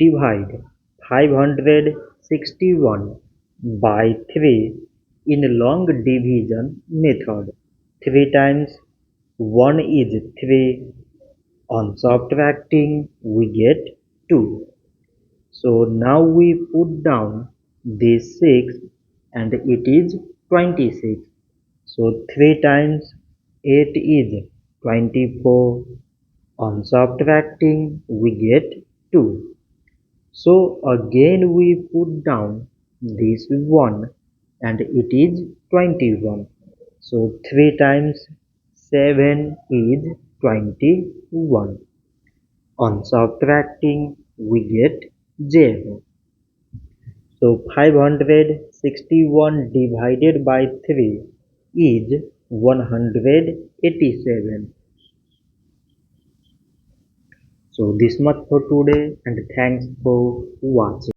divide 561 by 3 in long division method. 3 times 1 is 3. On subtracting we get 2. So now we put down this 6 and it is 26. So 3 times 8 is 24. On subtracting we get 2. So again we put down this 1 and it is 21. So 3 times 7 is 21. On subtracting we get 0. So 561 divided by 3 is 187. So this much for today and thanks for watching.